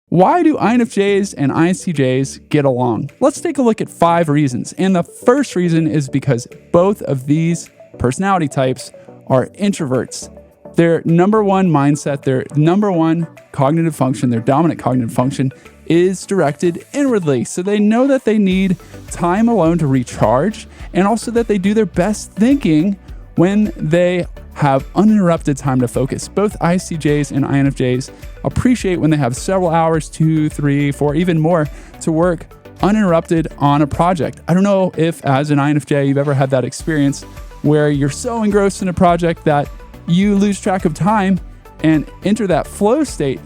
Why do INFJs and ISTJs get along? Let's take a look at 5 reasons. And the first reason is because both of these personality types are introverts. Their number one mindset, their number one cognitive function, their dominant cognitive function is directed inwardly. So they know that they need time alone to recharge, and also that they do their best thinking when they have uninterrupted time to focus. Both ISTJs and INFJs appreciate when they have several hours, 2, 3, 4, even more, to work uninterrupted on a project. I don't know if, as an INFJ, you've ever had that experience where you're so engrossed in a project that you lose track of time and enter that flow state.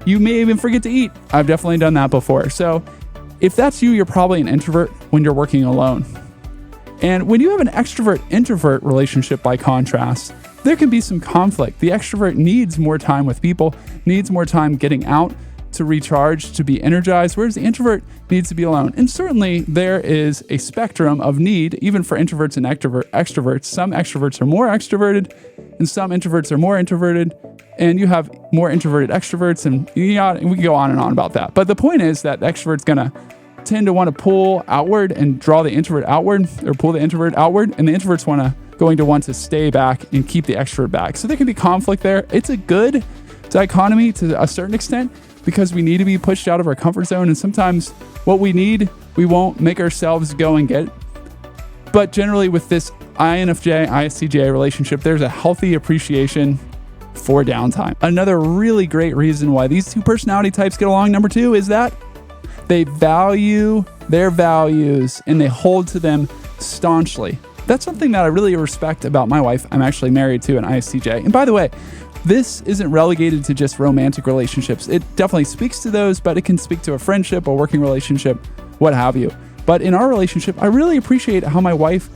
You may even forget to eat. I've definitely done that before. So if that's you, you're probably an introvert when you're working alone. And when you have an extrovert-introvert relationship, by contrast, there can be some conflict. The extrovert needs more time with people, needs more time getting out to recharge, to be energized, whereas the introvert needs to be alone. And certainly there is a spectrum of need, even for introverts and extroverts. Some extroverts are more extroverted, and some introverts are more introverted. And you have more introverted extroverts, and we can go on and on about that. But the point is that the extrovert's gonna tend to want to pull outward and draw the introvert outward, or pull the introvert outward, and the introvert's going to want to stay back and keep the extrovert back. So there can be conflict there. It's a good dichotomy to a certain extent, because we need to be pushed out of our comfort zone, and sometimes what we need, we won't make ourselves go and get. But generally with this INFJ, ISTJ relationship, there's a healthy appreciation for downtime. Another really great reason why these two personality types get along, number 2, is that they value their values and they hold to them staunchly. That's something that I really respect about my wife. I'm actually married to an ISTJ. And by the way, this isn't relegated to just romantic relationships. It definitely speaks to those, but it can speak to a friendship, a working relationship, what have you. But in our relationship, I really appreciate how my wife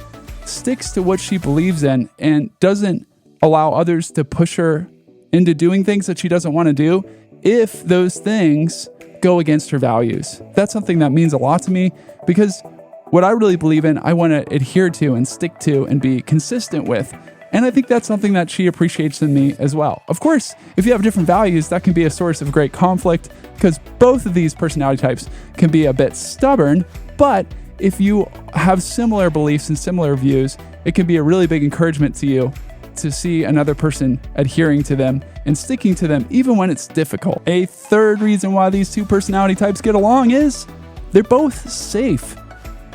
sticks to what she believes in and doesn't allow others to push her into doing things that she doesn't want to do if those things go against her values. That's something that means a lot to me, because what I really believe in, I want to adhere to and stick to and be consistent with. And I think that's something that she appreciates in me as well. Of course, if you have different values, that can be a source of great conflict, because both of these personality types can be a bit stubborn. But if you have similar beliefs and similar views, it can be a really big encouragement to you to see another person adhering to them and sticking to them even when it's difficult. A third reason why these two personality types get along is they're both safe.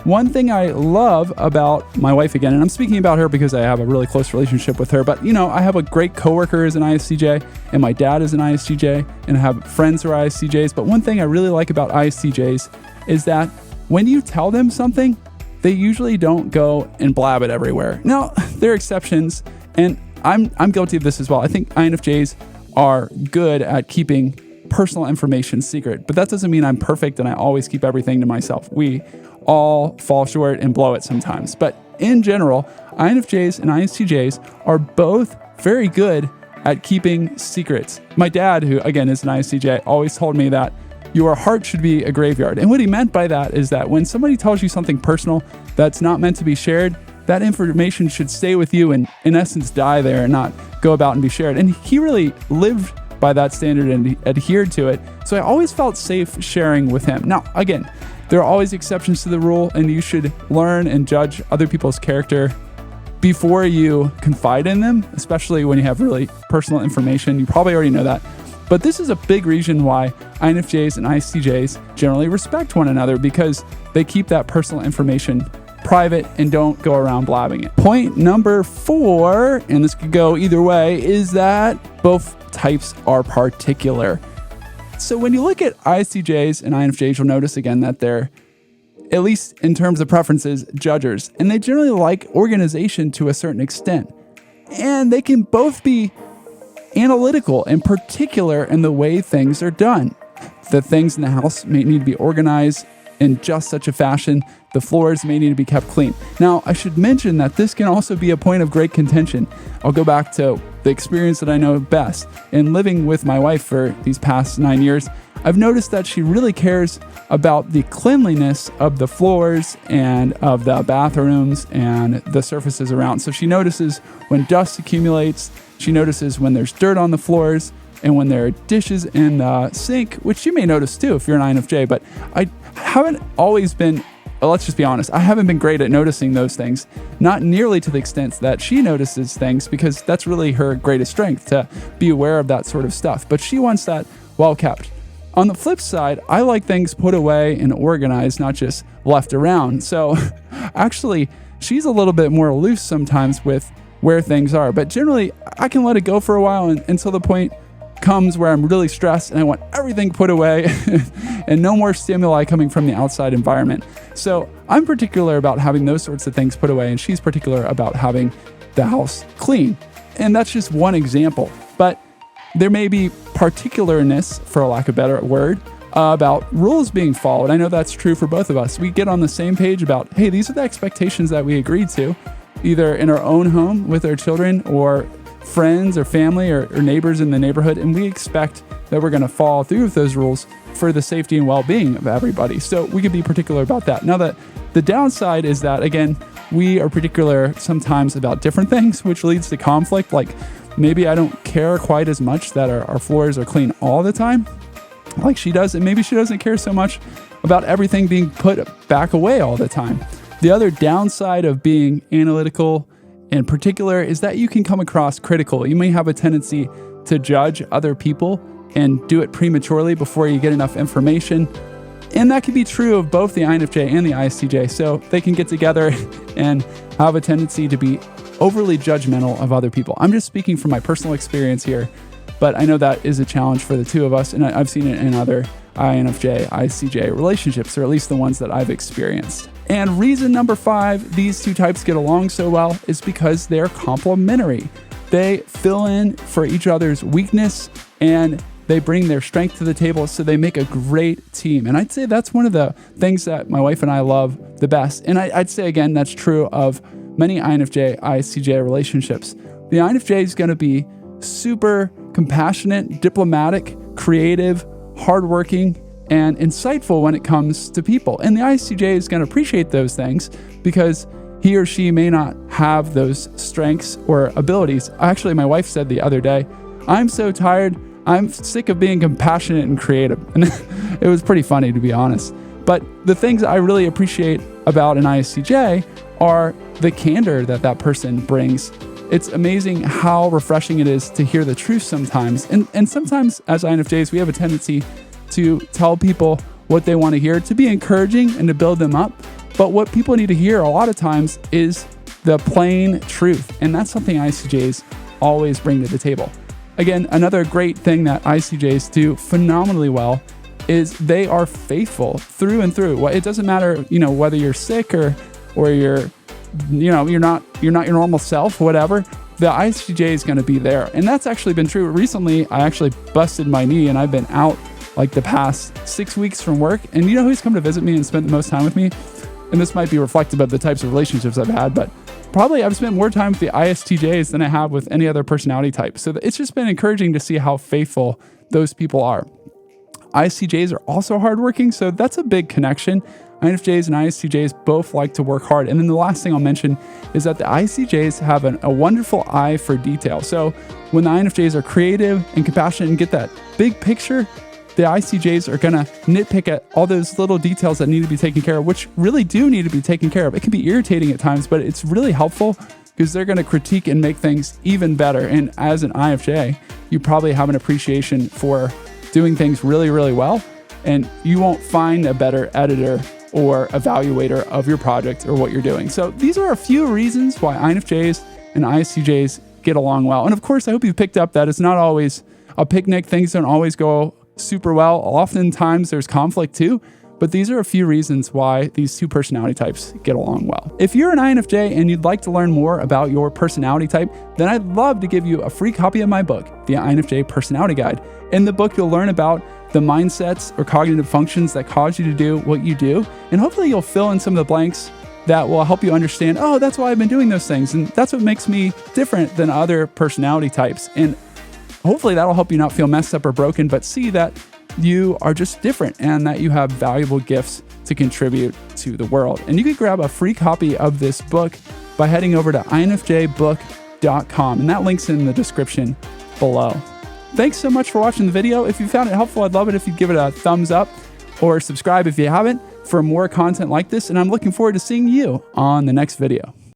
One thing I love about my wife, again, and I'm speaking about her because I have a really close relationship with her, but I have a great coworker as an ISTJ, and my dad is an ISTJ, and I have friends who are ISTJs. But one thing I really like about ISTJs is that when you tell them something, they usually don't go and blab it everywhere. Now, there are exceptions, and I'm guilty of this as well. I think INFJs are good at keeping personal information secret, but that doesn't mean I'm perfect and I always keep everything to myself. We all fall short and blow it sometimes. But in general, INFJs and ISTJs are both very good at keeping secrets. My dad, who again is an ISTJ, always told me that your heart should be a graveyard. And what he meant by that is that when somebody tells you something personal that's not meant to be shared, that information should stay with you and in essence die there and not go about and be shared. And he really lived by that standard and adhered to it. So I always felt safe sharing with him. Now, again, there are always exceptions to the rule, and you should learn and judge other people's character before you confide in them, especially when you have really personal information. You probably already know that. But this is a big reason why INFJs and ISTJs generally respect one another, because they keep that personal information private and don't go around blabbing it. Point number 4, and this could go either way, is that both types are particular. So when you look at ISTJs and INFJs, you'll notice again that they're, at least in terms of preferences, judgers. And they generally like organization to a certain extent. And they can both be analytical and particular in the way things are done. The things in the house may need to be organized in just such a fashion. The floors may need to be kept clean. Now, I should mention that this can also be a point of great contention. I'll go back to the experience that I know best. In living with my wife for these past 9 years, I've noticed that she really cares about the cleanliness of the floors and of the bathrooms and the surfaces around. So she notices when dust accumulates, she notices when there's dirt on the floors, and when there are dishes in the sink, which you may notice too if you're an INFJ, but I haven't always been, let's just be honest, I haven't been great at noticing those things, not nearly to the extent that she notices things, because that's really her greatest strength, to be aware of that sort of stuff. But she wants that well kept. On the flip side, I like things put away and organized, not just left around. So actually, she's a little bit more loose sometimes with where things are. But generally, I can let it go for a while until the point comes where I'm really stressed and I want everything put away and no more stimuli coming from the outside environment. So I'm particular about having those sorts of things put away, and she's particular about having the house clean. And that's just one example. But there may be particularness, for lack of a better word, about rules being followed. I know that's true for both of us. We get on the same page about, hey, these are the expectations that we agreed to, either in our own home with our children or friends or family or neighbors in the neighborhood, and we expect that we're going to follow through with those rules for the safety and well-being of everybody. So we could be particular about that. Now, that the downside is that, again, we are particular sometimes about different things, which leads to conflict. Like, maybe I don't care quite as much that our floors are clean all the time like she does, and maybe she doesn't care so much about everything being put back away all the time. The other downside of being analytical in particular is that you can come across critical. You may have a tendency to judge other people and do it prematurely before you get enough information. And that can be true of both the INFJ and the ISTJ. So they can get together and have a tendency to be overly judgmental of other people. I'm just speaking from my personal experience here, but I know that is a challenge for the two of us, and I've seen it in other INFJ, ISTJ relationships, or at least the ones that I've experienced. And reason number 5 these two types get along so well is because they're complementary. They fill in for each other's weakness, and they bring their strength to the table, so they make a great team. And I'd say that's one of the things that my wife and I love the best. And I'd say, again, that's true of many INFJ, ISTJ relationships. The INFJ is going to be super compassionate, diplomatic, creative, hardworking, and insightful when it comes to people. And the ISTJ is going to appreciate those things because he or she may not have those strengths or abilities. Actually, my wife said the other day, "I'm so tired. I'm sick of being compassionate and creative." And it was pretty funny, to be honest. But the things I really appreciate about an ISTJ are the candor that that person brings. It's amazing how refreshing it is to hear the truth sometimes. And sometimes as INFJs, we have a tendency to tell people what they want to hear, to be encouraging and to build them up. But what people need to hear a lot of times is the plain truth. And that's something ISTJs always bring to the table. Again, another great thing that ISTJs do phenomenally well is they are faithful through and through. It doesn't matter, whether you're sick or you're not your normal self, whatever. The ISTJ is going to be there. And that's actually been true. Recently, I actually busted my knee and I've been out like the past 6 weeks from work. And you know who's come to visit me and spent the most time with me? And this might be reflective of the types of relationships I've had, but probably I've spent more time with the ISTJs than I have with any other personality type. So it's just been encouraging to see how faithful those people are. ISTJs are also hardworking, so that's a big connection. INFJs and ISTJs both like to work hard. And then the last thing I'll mention is that the ISTJs have a wonderful eye for detail. So when the INFJs are creative and compassionate and get that big picture, the ISTJs are going to nitpick at all those little details that need to be taken care of, which really do need to be taken care of. It can be irritating at times, but it's really helpful because they're going to critique and make things even better. And as an INFJ, you probably have an appreciation for doing things really, really well. And you won't find a better editor or evaluator of your project or what you're doing. So these are a few reasons why INFJs and ISTJs get along well. And of course, I hope you've picked up that it's not always a picnic. Things don't always go super well. Oftentimes there's conflict too, but these are a few reasons why these two personality types get along well. If you're an INFJ and you'd like to learn more about your personality type, then I'd love to give you a free copy of my book, The INFJ Personality Guide. In the book, you'll learn about the mindsets or cognitive functions that cause you to do what you do. And hopefully you'll fill in some of the blanks that will help you understand, oh, that's why I've been doing those things. And that's what makes me different than other personality types. And hopefully that'll help you not feel messed up or broken, but see that you are just different and that you have valuable gifts to contribute to the world. And you can grab a free copy of this book by heading over to infjbook.com. And that link's in the description below. Thanks so much for watching the video. If you found it helpful, I'd love it if you'd give it a thumbs up or subscribe if you haven't for more content like this. And I'm looking forward to seeing you on the next video.